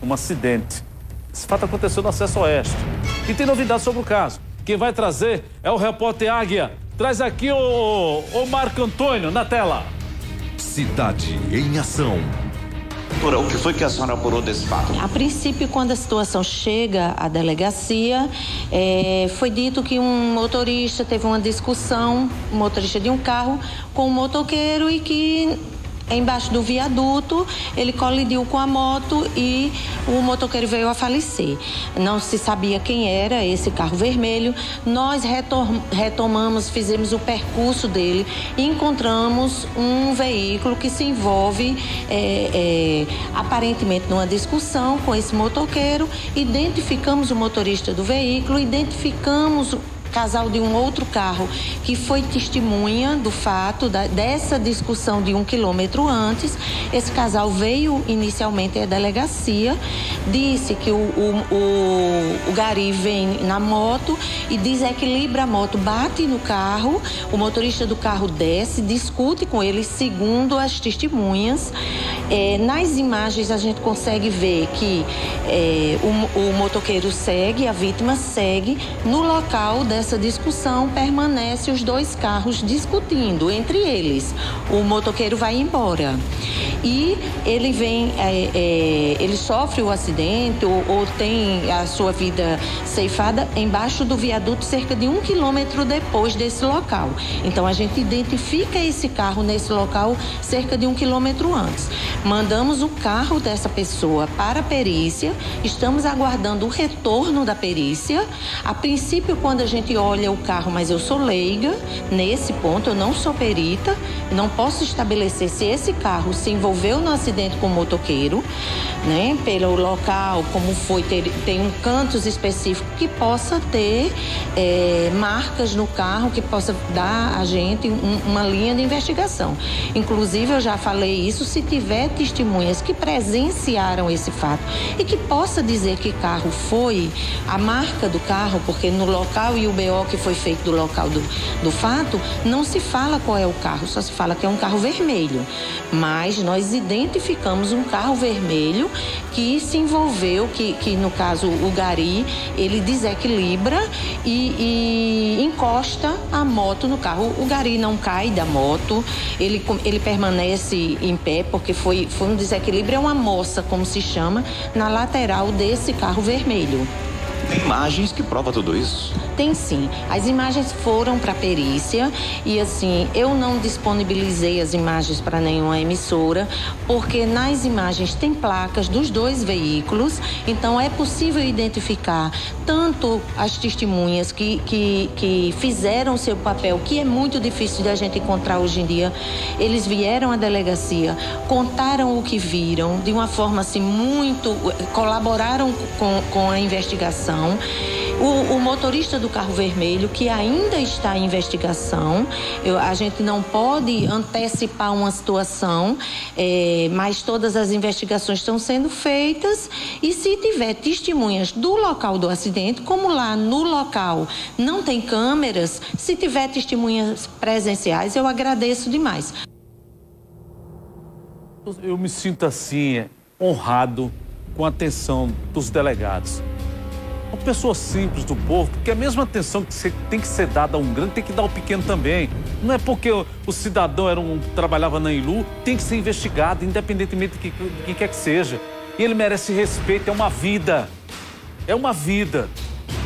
um acidente. Esse fato aconteceu no Acesso Oeste. E tem novidade sobre o caso. Quem vai trazer é o repórter Águia. Traz aqui o Marco Antônio na tela. Cidade em Ação. O que foi que a senhora apurou desse fato? A princípio, quando a situação chega à delegacia, foi dito que um motorista teve uma discussão, um motorista de um carro, com um motoqueiro e que embaixo do viaduto ele colidiu com a moto e o motoqueiro veio a falecer. Não se sabia quem era esse carro vermelho. Nós retomamos, fizemos o percurso dele e encontramos um veículo que se envolve aparentemente numa discussão com esse motoqueiro. Identificamos o motorista do veículo, identificamos casal de um outro carro que foi testemunha do fato dessa discussão de 1 quilômetro antes. Esse casal veio inicialmente à delegacia, disse que o gari vem na moto e desequilibra a moto, bate no carro, o motorista do carro desce, discute com ele, segundo as testemunhas. Nas imagens a gente consegue ver que o motoqueiro segue, a vítima segue. No local dessa discussão permanece os dois carros discutindo entre eles. O motoqueiro vai embora e ele ele sofre o acidente ou tem a sua vida ceifada embaixo do viaduto cerca de 1 quilômetro depois desse local. Então a gente identifica esse carro nesse local cerca de 1 quilômetro antes. Mandamos o carro dessa pessoa para a perícia, estamos aguardando o retorno da perícia. A princípio, quando a gente olha o carro, mas eu sou leiga nesse ponto, eu não sou perita, não posso estabelecer se esse carro se envolveu no acidente com o motoqueiro, né? Pelo local, como foi, tem um cantos específico que possa ter marcas no carro, que possa dar a gente uma linha de investigação. Inclusive, eu já falei isso, se tiver testemunhas que presenciaram esse fato e que possa dizer que carro foi, a marca do carro, porque no local e o BO que foi feito do local do fato, não se fala qual é o carro, só se fala que é um carro vermelho. Mas nós identificamos um carro vermelho que se envolveu, que no caso o gari, ele desequilibra e encosta a moto no carro. O gari não cai da moto, ele permanece em pé, porque foi um desequilíbrio, é uma moça, como se chama, na lateral desse carro vermelho. Tem imagens que provam tudo isso? Tem sim. As imagens foram para a perícia e assim, eu não disponibilizei as imagens para nenhuma emissora, porque nas imagens tem placas dos dois veículos, então é possível identificar tanto as testemunhas que fizeram seu papel, que é muito difícil da gente encontrar hoje em dia. Eles vieram à delegacia, contaram o que viram, de uma forma assim colaboraram com a investigação. O motorista do carro vermelho, que ainda está em investigação, a gente não pode antecipar uma situação, mas todas as investigações estão sendo feitas e se tiver testemunhas do local do acidente, como lá no local não tem câmeras, se tiver testemunhas presenciais, eu agradeço demais. Eu me sinto assim, honrado com a atenção dos delegados. Uma pessoa simples do povo, porque a mesma atenção que tem que ser dada a um grande, tem que dar ao pequeno também. Não é porque o cidadão trabalhava na Ilu, tem que ser investigado, independentemente de quem quer que seja. E ele merece respeito, é uma vida. É uma vida.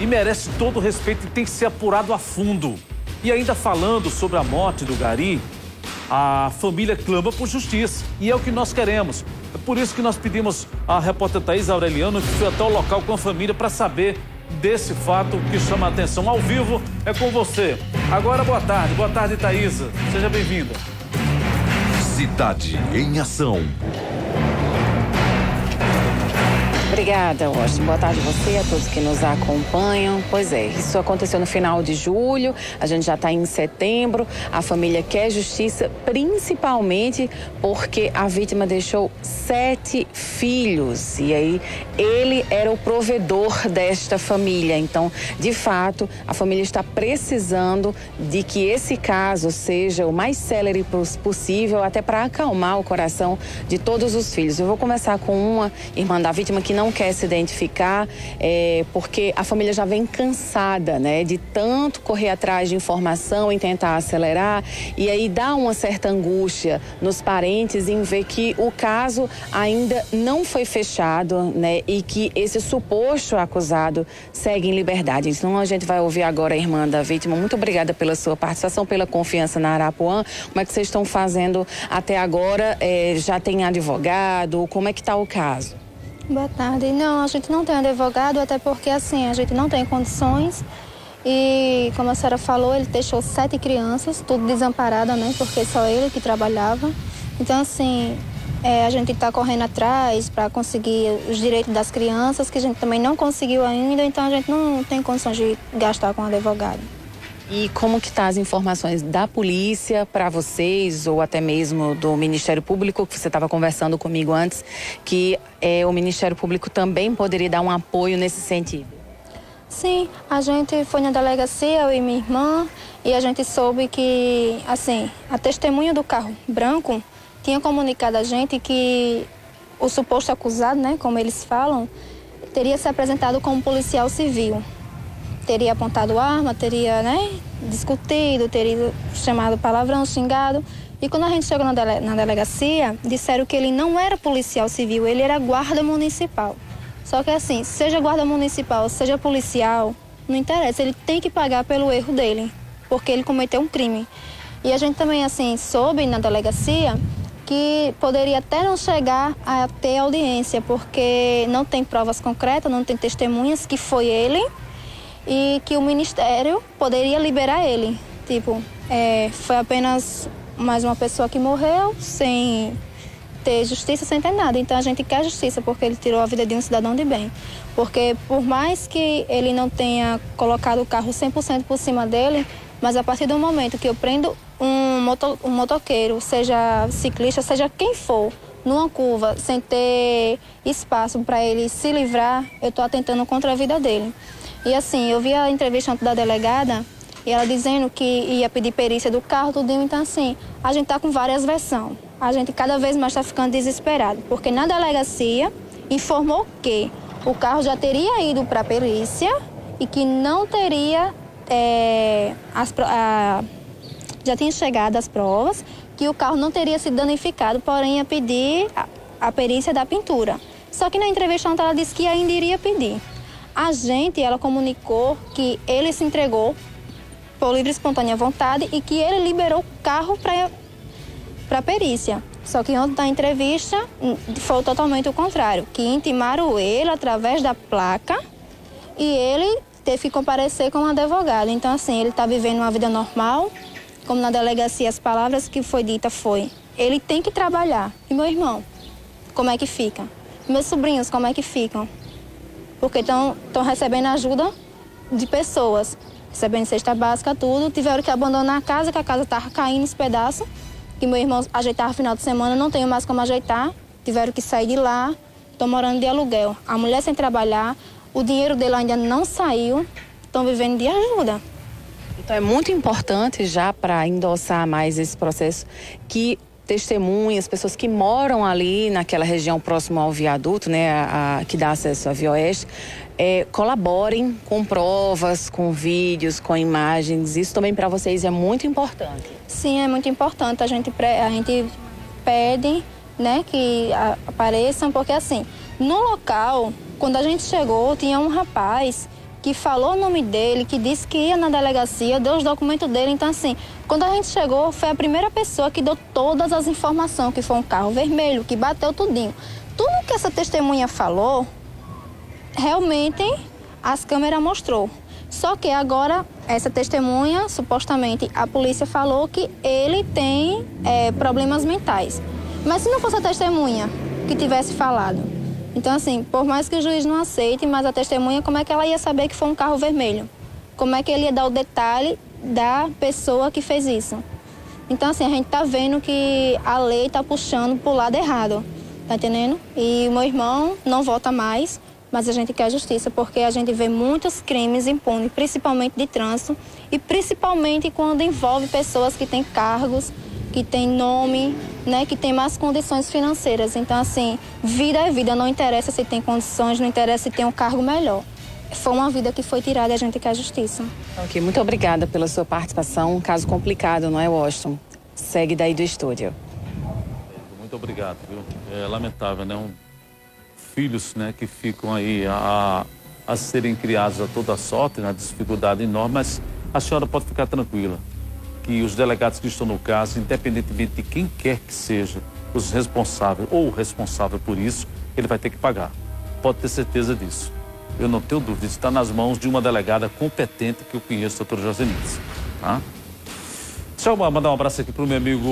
E merece todo o respeito e tem que ser apurado a fundo. E ainda falando sobre a morte do gari, a família clama por justiça. E é o que nós queremos. É por isso que nós pedimos à repórter Thaís Aureliano, que foi até o local com a família, para saber desse fato que chama a atenção. Ao vivo é com você. Agora, boa tarde, Thaísa. Seja bem-vinda. Cidade em Ação. Obrigada, Washington. Boa tarde a você, a todos que nos acompanham. Pois é, isso aconteceu no final de julho, a gente já está em setembro. A família quer justiça, principalmente porque a vítima deixou 7 filhos. E aí, ele era o provedor desta família. Então, de fato, a família está precisando de que esse caso seja o mais célere possível, até para acalmar o coração de todos os filhos. Eu vou começar com uma irmã da vítima que não quer se identificar, porque a família já vem cansada, né, de tanto correr atrás de informação e tentar acelerar, e aí dá uma certa angústia nos parentes em ver que o caso ainda não foi fechado, né, e que esse suposto acusado segue em liberdade. Então a gente vai ouvir agora a irmã da vítima. Muito obrigada pela sua participação, pela confiança na Arapuã. Como é que vocês estão fazendo até agora? Já tem advogado? Como é que está o caso? Boa tarde. Não, a gente não tem advogado, até porque assim, a gente não tem condições. E como a senhora falou, ele deixou 7 crianças, tudo desamparada, né? Porque só ele que trabalhava. Então assim, a gente está correndo atrás para conseguir os direitos das crianças, que a gente também não conseguiu ainda, então a gente não tem condições de gastar com advogado. E como que tá as informações da polícia para vocês, ou até mesmo do Ministério Público, que você estava conversando comigo antes, que o Ministério Público também poderia dar um apoio nesse sentido? Sim, a gente foi na delegacia, eu e minha irmã, e a gente soube que, assim, a testemunha do carro branco tinha comunicado a gente que o suposto acusado, né, como eles falam, teria se apresentado como policial civil. Teria apontado arma, teria, né, discutido, teria chamado palavrão, xingado. E quando a gente chegou na delegacia, disseram que ele não era policial civil, ele era guarda municipal. Só que assim, seja guarda municipal, seja policial, não interessa, ele tem que pagar pelo erro dele, porque ele cometeu um crime. E a gente também, assim, soube na delegacia que poderia até não chegar a ter audiência, porque não tem provas concretas, não tem testemunhas que foi ele, e que o Ministério poderia liberar ele. Tipo, foi apenas mais uma pessoa que morreu sem ter justiça, sem ter nada. Então a gente quer justiça porque ele tirou a vida de um cidadão de bem. Porque por mais que ele não tenha colocado o carro 100% por cima dele, mas a partir do momento que eu prendo um motoqueiro, seja ciclista, seja quem for, numa curva, sem ter espaço para ele se livrar, eu estou atentando contra a vida dele. E assim, eu vi a entrevista da delegada e ela dizendo que ia pedir perícia do carro, tudo. Então assim, a gente tá com várias versões. A gente cada vez mais está ficando desesperado, porque na delegacia informou que o carro já teria ido para a perícia e que não teria, já tinha chegado as provas, que o carro não teria sido danificado, porém ia pedir a perícia da pintura. Só que na entrevista ela disse que ainda iria pedir. Ela comunicou que ele se entregou por livre e espontânea vontade e que ele liberou o carro para a perícia. Só que ontem na entrevista foi totalmente o contrário, que intimaram ele através da placa e ele teve que comparecer com um advogado. Então assim, ele está vivendo uma vida normal, como na delegacia as palavras que foi dita foi: ele tem que trabalhar. E meu irmão, como é que fica? Meus sobrinhos, como é que ficam? Porque estão recebendo ajuda de pessoas, recebendo cesta básica, tudo. Tiveram que abandonar a casa, que a casa estava caindo nos pedaços, que meu irmão ajeitava no final de semana, não tenho mais como ajeitar. Tiveram que sair de lá, estão morando de aluguel. A mulher sem trabalhar, o dinheiro dele ainda não saiu, estão vivendo de ajuda. Então é muito importante, já para endossar mais esse processo, que testemunhas, pessoas que moram ali naquela região próximo ao viaduto, né, que dá acesso à Via Oeste, colaborem com provas, com vídeos, com imagens. Isso também para vocês é muito importante. Sim, é muito importante. A gente pede, né, que apareçam, porque assim, no local, quando a gente chegou, tinha um rapaz que falou o nome dele, que disse que ia na delegacia, deu os documentos dele. Então, assim, quando a gente chegou, foi a primeira pessoa que deu todas as informações, que foi um carro vermelho, que bateu tudinho. Tudo que essa testemunha falou, realmente, as câmeras mostrou. Só que agora, essa testemunha, supostamente, a polícia falou que ele tem problemas mentais. Mas se não fosse a testemunha que tivesse falado, Então, assim, por mais que o juiz não aceite, mas a testemunha, como é que ela ia saber que foi um carro vermelho? Como é que ele ia dar o detalhe da pessoa que fez isso? Então, assim, a gente tá vendo que a lei tá puxando pro lado errado, tá entendendo? E o meu irmão não vota mais, mas a gente quer justiça, porque a gente vê muitos crimes impunes, principalmente de trânsito, e principalmente quando envolve pessoas que têm cargos, que têm nome, né, que têm mais condições financeiras. Então, assim, vida é vida, não interessa se tem condições, não interessa se tem um cargo melhor. Foi uma vida que foi tirada e a gente quer justiça. Ok, muito obrigada pela sua participação. Um caso complicado, não é, Washington? Segue daí do estúdio. Muito obrigado, viu? É lamentável, né? Filhos, né, que ficam aí a serem criados a toda sorte, na dificuldade enorme, mas a senhora pode ficar tranquila que os delegados que estão no caso, independentemente de quem quer que seja os responsáveis ou o responsável por isso, ele vai ter que pagar. Pode ter certeza disso. Eu não tenho dúvida, está nas mãos de uma delegada competente que eu conheço, doutora Josenice. Tá? Deixa eu mandar um abraço aqui para o meu amigo